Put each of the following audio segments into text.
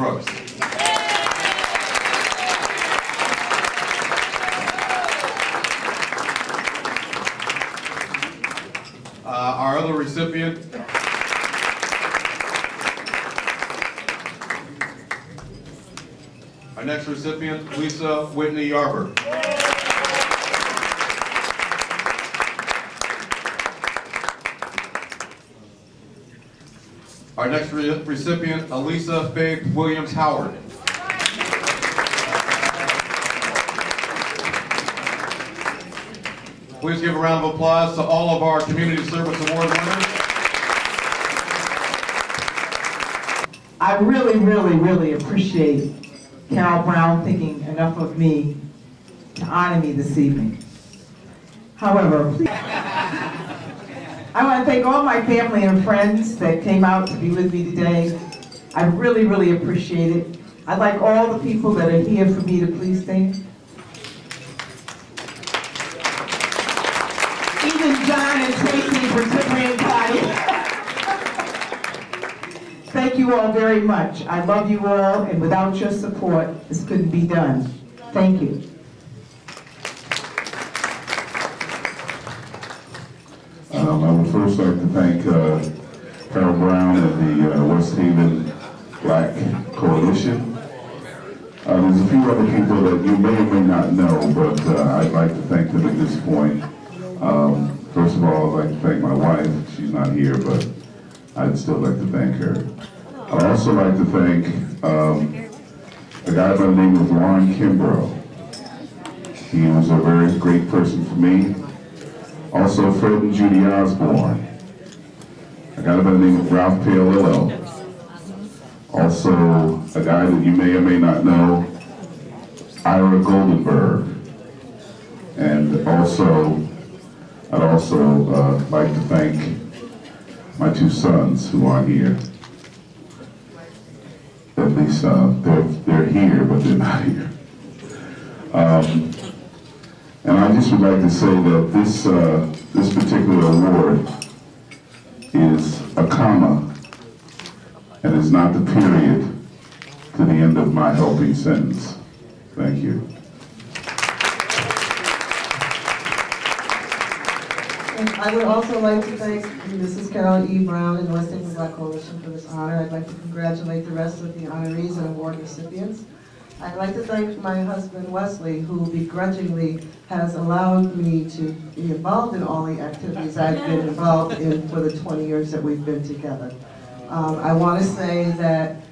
Brooks. Our other recipient, our next recipient, Lisa Whitney Yarber. Our next recipient, Elisa Faith Williams Howard. Please give a round of applause to all of our Community Service Award winners. I really appreciate Carol Brown thinking enough of me to honor me this evening. However, please, I want to thank all my family and friends that came out to be with me today. I really appreciate it. I'd like all the people that are here for me to please thank. Even John and Tracy for Tiffany and Patty. Thank you all very much. I love you all, and without your support, this couldn't be done. Thank you. I would first like to thank Carol Brown and the West Haven Black Coalition. There's a few other people that you may or may not know, but I'd like to thank them at this point. First of all, I'd like to thank my wife. She's not here, but I'd still like to thank her. I'd also like to thank a guy by the name of Ron Kimbrough. He was a very great person for me. Also, Fred and Judy Osborne. A guy by the name of Ralph Paolillo. Also, a guy that you may or may not know, Ira Goldenberg. And also, I'd also like to thank my two sons who are here. At least they're here, but they're not here. And I just would like to say that this particular award is a comma and is not the period to the end of my helping sentence. Thank you. And I would also like to thank Mrs. Carol E. Brown and the West Haven Black Coalition for this honor. I'd like to congratulate the rest of the honorees and award recipients. I'd like to thank my husband, Wesley, who begrudgingly has allowed me to be involved in all the activities I've been involved in for the 20 years that we've been together. I want to say that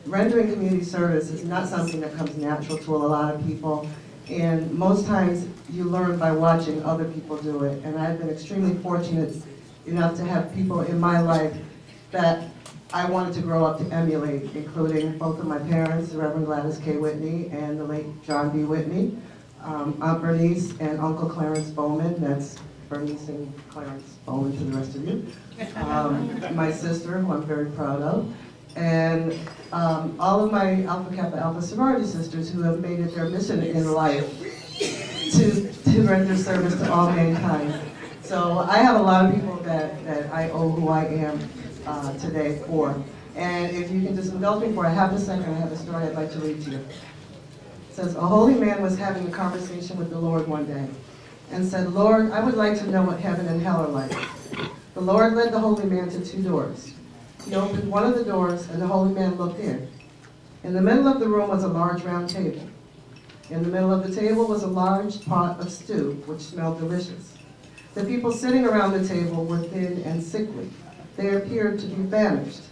rendering community service is not something that comes natural to a lot of people, and most times you learn by watching other people do it. And I've been extremely fortunate enough to have people in my life that I wanted to grow up to emulate, including both of my parents, the Reverend Gladys K. Whitney and the late John B. Whitney, Aunt Bernice and Uncle Clarence Bowman. That's Bernice and Clarence Bowman to the rest of you. My sister, who I'm very proud of, and all of my Alpha Kappa Alpha sorority sisters who have made it their mission in life to render service to all mankind. So I have a lot of people that I owe who I am today for. And if you can just indulge me for a half a second, I have a story I'd like to read to you. It says, a holy man was having a conversation with the Lord one day and said, Lord, I would like to know what heaven and hell are like. The Lord led the holy man to two doors. He opened one of the doors and the holy man looked in. In the middle of the room was a large round table. In the middle of the table was a large pot of stew, which smelled delicious. The people sitting around the table were thin and sickly. They appeared to be famished.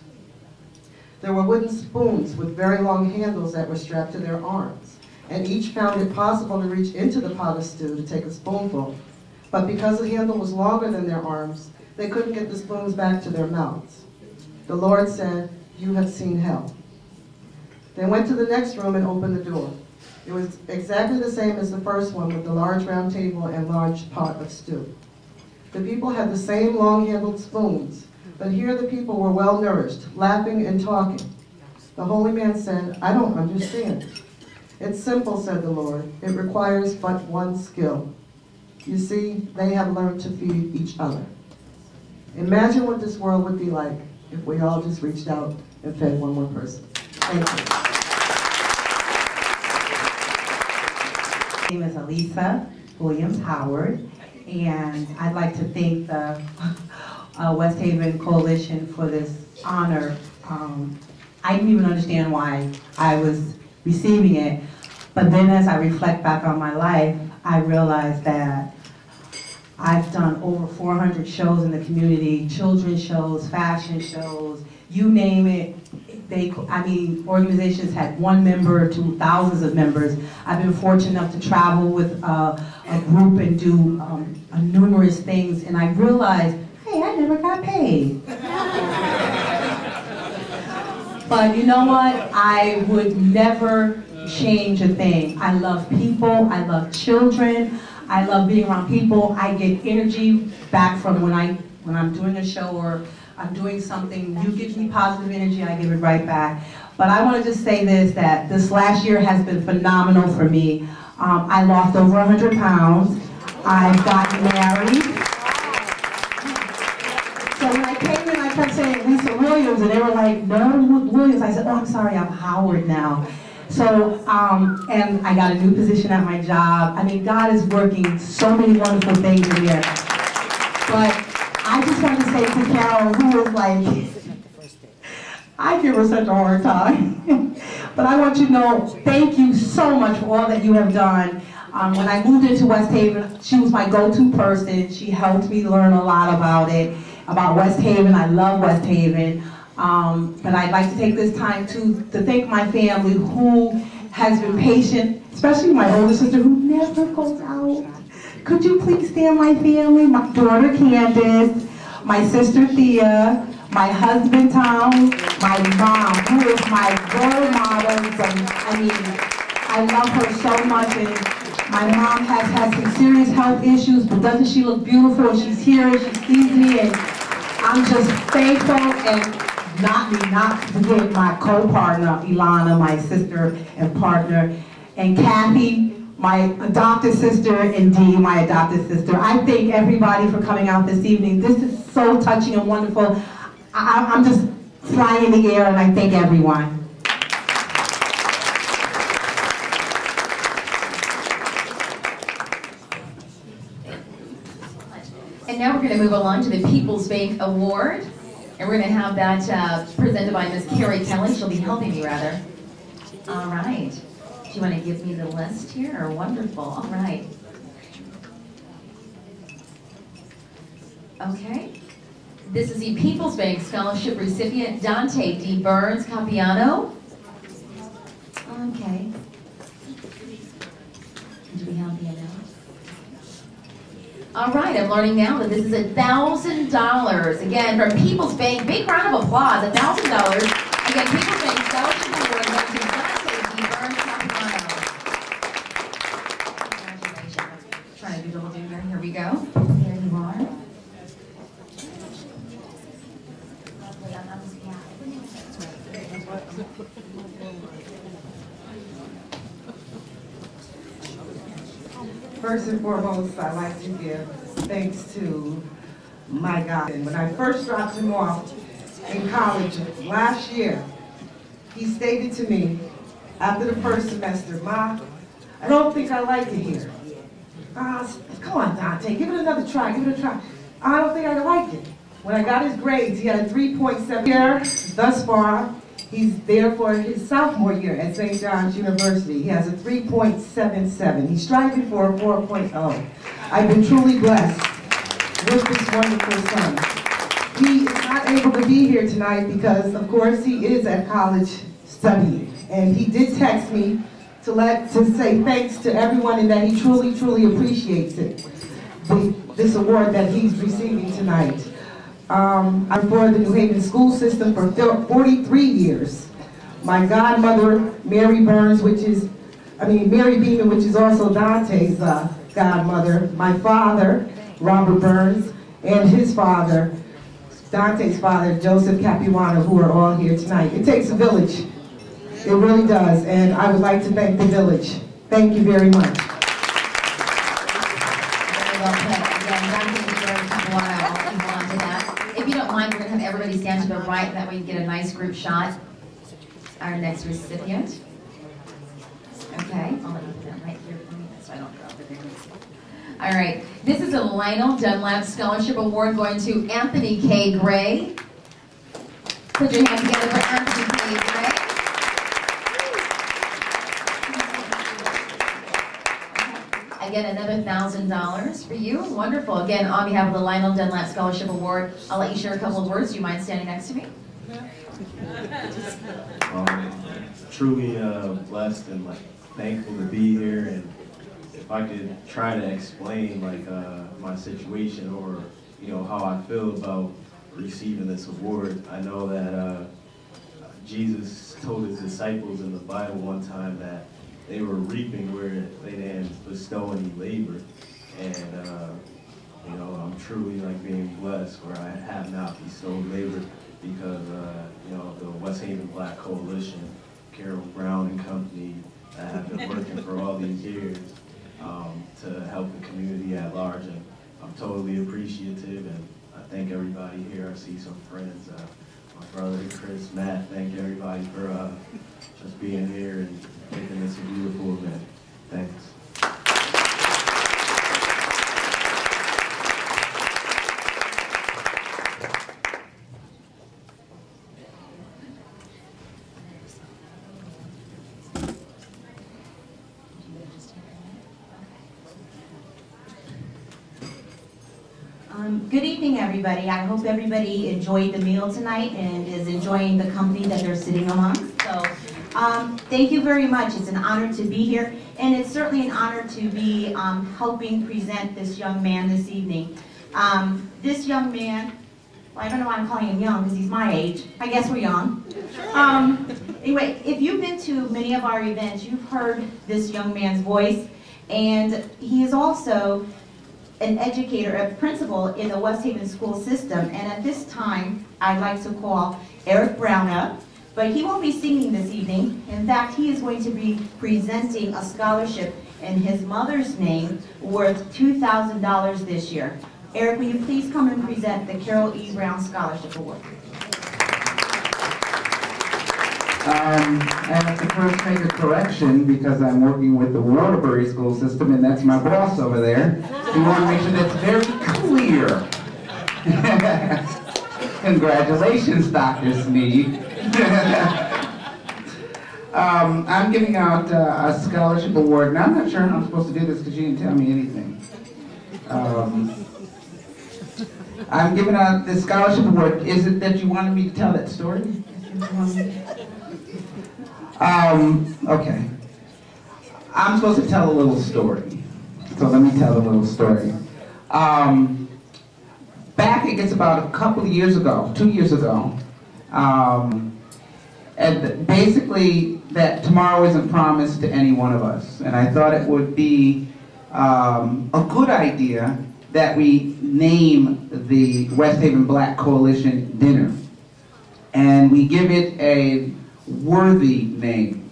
There were wooden spoons with very long handles that were strapped to their arms, and each found it possible to reach into the pot of stew to take a spoonful. But because the handle was longer than their arms, they couldn't get the spoons back to their mouths. The Lord said, you have seen hell. They went to the next room and opened the door. It was exactly the same as the first one, with the large round table and large pot of stew. The people had the same long-handled spoons, but here the people were well-nourished, laughing and talking. The holy man said, I don't understand. It's simple, said the Lord. It requires but one skill. You see, they have learned to feed each other. Imagine what this world would be like if we all just reached out and fed one more person. Thank you. My name is Elisa Williams Howard, and I'd like to thank the West Haven Coalition for this honor. I didn't even understand why I was receiving it, but then as I reflect back on my life, I realized that I've done over 400 shows in the community, children's shows, fashion shows, you name it. Organizations had one member to thousands of members. I've been fortunate enough to travel with a group and do numerous things, and I realized, hey, I never got paid. But you know what? I would never change a thing. I love people, I love children, I love being around people. I get energy back from when I'm doing a show or I'm doing something, you give me positive energy, I give it right back. But I want to just say that this last year has been phenomenal for me. I lost over 100 pounds. I got married. So when I came in, I kept saying Lisa Williams, and they were like, no, Williams. I said, oh, I'm sorry, I'm Howard now. So, and I got a new position at my job. I mean, God is working so many wonderful things in there. But I just want to say to Carol, who was like, I give her such a hard time. But I want you to know, thank you so much for all that you have done. When I moved into West Haven, she was my go-to person. She helped me learn a lot about it, about West Haven. I love West Haven. But I'd like to take this time to thank my family who has been patient, especially my older sister who never goes out. Could you please stand my family? My daughter Candace, my sister Thea, my husband Tom, my mom, who is my role model. I love her so much, and my mom has had some serious health issues, but doesn't she look beautiful? And she's here and she sees me, and I'm just thankful. And not to forget my co-partner, Ilana, my sister and partner, and Kathy, my adopted sister, and Dee, my adopted sister. I thank everybody for coming out this evening. This is so touching and wonderful. I'm just flying in the air, and I thank everyone. And now we're going to move along to the People's Bank Award. And we're going to have that presented by Ms. Carrie Kelly. She'll be helping me, rather. All right. Do you want to give me the list here? Wonderful. All right. Okay. This is the People's Bank Scholarship recipient, Dante D. Burns Capiano. Okay. Do we have the amount? All right, I'm learning now that this is $1,000. Again, from People's Bank, big round of applause, $1,000. Again, People's Bank Scholarship Award goes to Dante D. Burns Capiano. Congratulations. Trying to do double finger. Here we go. There you are. First and foremost, I'd like to give thanks to my God. And when I first dropped him off in college last year, he stated to me after the first semester, Ma, I don't think I like it here. Come on, Dante, give it another try, give it a try. I don't think I like it. When I got his grades, he had a 3.7 year thus far. He's there for his sophomore year at St. John's University. He has a 3.77. He's striving for a 4.0. I've been truly blessed with this wonderful son. He is not able to be here tonight because, of course, he is at college studying. And he did text me to say thanks to everyone and that he truly, truly appreciates it. This award that he's receiving tonight. I'm for the New Haven school system for 43 years. My godmother, Mary Burns, Mary Beeman, which is also Dante's godmother. My father, Robert Burns, and his father, Dante's father, Joseph Capuano, who are all here tonight. It takes a village. It really does, and I would like to thank the village. Thank you very much. Very well put. Again, Dante D. Burns Capuano, I'll move on to that. If you don't mind, we're going to have everybody stand to the right. right, that way you get a nice group shot. Our next recipient. Okay, I'll let you put that right here for me so I don't drop it there. All right, this is a Lionel Dunlap Scholarship Award going to Anthony K. Gray. Put your hands together for Anthony K. Gray. Again, another $1,000 for you. Wonderful. Again, on behalf of the Lionel Dunlap Scholarship Award, I'll let you share a couple of words. Do you mind standing next to me? Truly blessed and thankful to be here, and if I could try to explain my situation or how I feel about receiving this award, I know that Jesus told his disciples in the Bible one time that they were reaping where they didn't bestow any labor, and I'm truly being blessed where I have not bestowed labor because the West Haven Black Coalition, Carol Brown and company, that have been working for all these years to help the community at large, and I'm totally appreciative, and I thank everybody here. I see some friends, my brother Chris, Matt, thank everybody for just being here and making this a beautiful event. Thanks. Good evening, everybody. I hope everybody enjoyed the meal tonight and is enjoying the company that they're sitting amongst. So, thank you very much. It's an honor to be here, and it's certainly an honor to be helping present this young man this evening. This young man, well, I don't know why I'm calling him young because he's my age. I guess we're young. Anyway, if you've been to many of our events, you've heard this young man's voice, and he is also an educator, a principal in the West Haven school system. And at this time, I'd like to call Eric Brown up, but he won't be singing this evening. In fact, he is going to be presenting a scholarship in his mother's name worth $2,000 this year. Eric, will you please come and present the Carol E. Brown Scholarship Award? I have to first make a correction because I'm working with the Waterbury school system, and that's my boss over there. We want to make sure that's very clear. Congratulations, Dr. Sneed. I'm giving out a scholarship award, and I'm not sure how I'm supposed to do this because you didn't tell me anything. I'm giving out the scholarship award. Is it that you wanted me to tell that story? Okay. I'm supposed to tell a little story. So let me tell a little story. Back, I guess about a couple of years ago, 2 years ago, and basically that tomorrow isn't promised to any one of us. And I thought it would be a good idea that we name the West Haven Black Coalition dinner. And we give it a worthy name.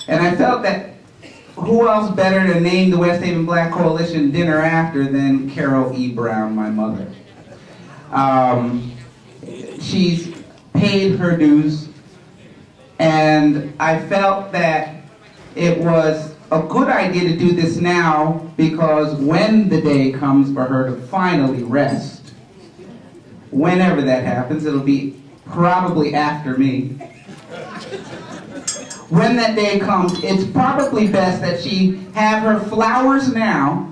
And I felt that who else better to name the West Haven Black Coalition dinner after than Carol E. Brown, my mother. She's paid her dues, and I felt that it was a good idea to do this now because when the day comes for her to finally rest, whenever that happens, it'll be probably after me. When that day comes, it's probably best that she have her flowers now,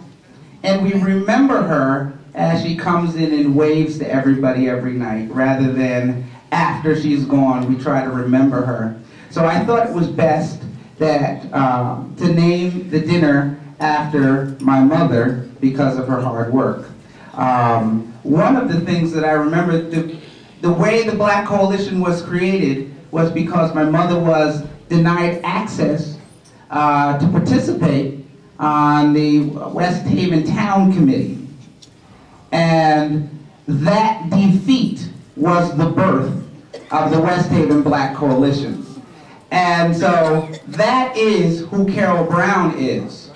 and we remember her as she comes in and waves to everybody every night, rather than after she's gone, we try to remember her. So I thought it was best that to name the dinner after my mother because of her hard work. One of the things that I remember, the way the Black Coalition was created was because my mother was denied access to participate on the West Haven Town Committee. And that defeat was the birth of the West Haven Black Coalition. And so that is who Carol Brown is.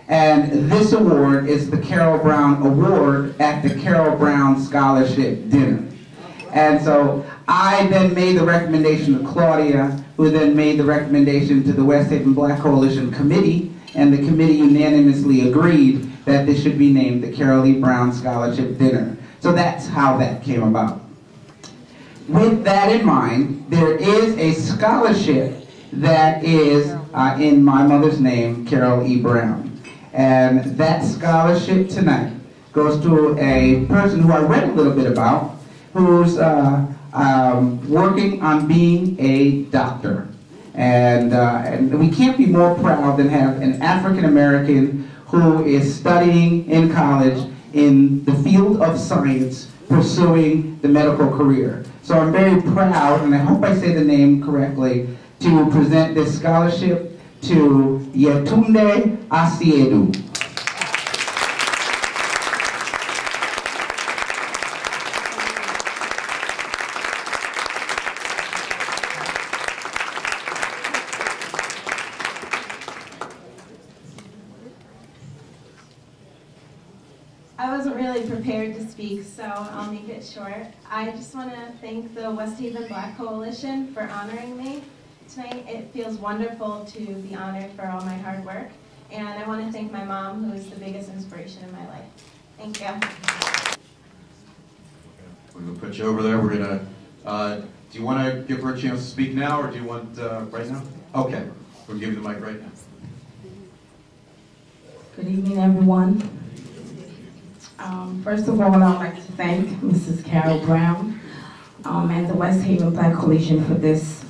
And this award is the Carol Brown Award at the Carol Brown Scholarship Dinner. And so I then made the recommendation to Claudia, who then made the recommendation to the West Haven Black Coalition Committee, and the committee unanimously agreed that this should be named the Carol E. Brown Scholarship Dinner. So that's how that came about. With that in mind, there is a scholarship that is in my mother's name, Carol E. Brown. And that scholarship tonight goes to a person who I read a little bit about, who's working on being a doctor. And we can't be more proud than have an African American who is studying in college in the field of science, pursuing the medical career. So I'm very proud, and I hope I say the name correctly, to present this scholarship to Yetunde Asiedu. I wasn't really prepared to speak, so I'll make it short. I just want to thank the West Haven Black Coalition for honoring me tonight. It feels wonderful to be honored for all my hard work. And I want to thank my mom, who is the biggest inspiration in my life. Thank you. We're going to put you over there. We're going to, do you want to give her a chance to speak now, or do you want right now? Okay, we'll give you the mic right now. Good evening, everyone. First of all, I'd like to thank Mrs. Carol Brown and the West Haven Black Coalition for this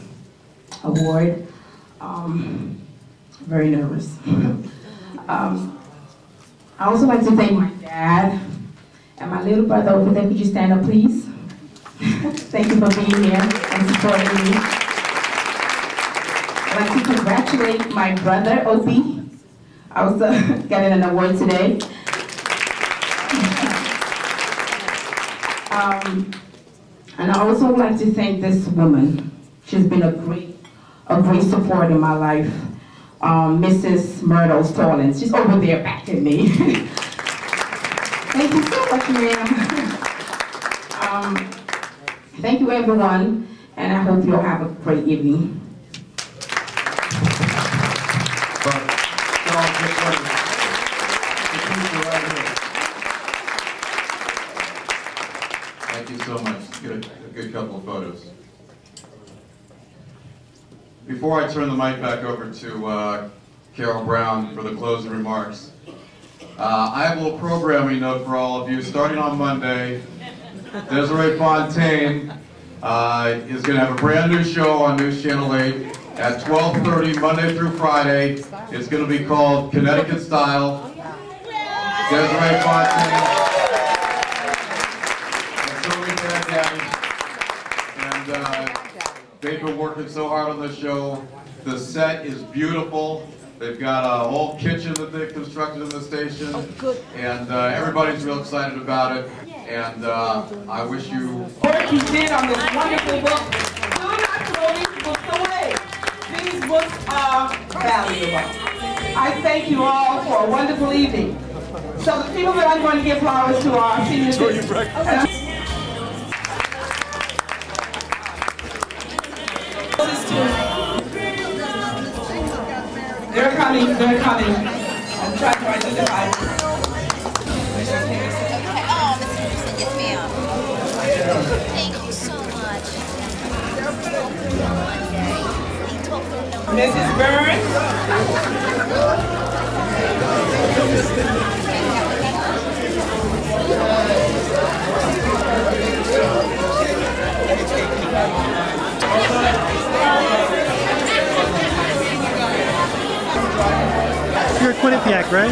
award. Very nervous. I also like to thank my dad and my little brother over there. Could you stand up, please? Thank you for being here and supporting me. I'd like to congratulate my brother, Opie. I was getting an award today. And I also would like to thank this woman. She's been a great support in my life. Mrs. Myrtle Stallings. She's over there backing me. Thank you so much, ma'am. Thank you, everyone, and I hope you'll have a great evening. Thank you so much. Get a good couple of photos. Before I turn the mic back over to Carol Brown for the closing remarks, I have a little programming note for all of you. Starting on Monday, Desiree Fontaine is going to have a brand new show on News Channel 8 at 12:30 Monday through Friday. It's going to be called Connecticut Style. Desiree Fontaine and Tony Baghdadi. And they've been working so hard on this show. The set is beautiful. They've got a whole kitchen that they've constructed in the station. And everybody's real excited about it. And I wish you... Work you did on this wonderful book. Do not throw these books away. These books are valuable. I thank you all for a wonderful evening. So the people that I'm going to give flowers to are senior citizens. They're coming, they're coming. I'm trying to identify them. Yes, ma'am. Thank you so much. Mrs. Burns. You're at Quinnipiac, right?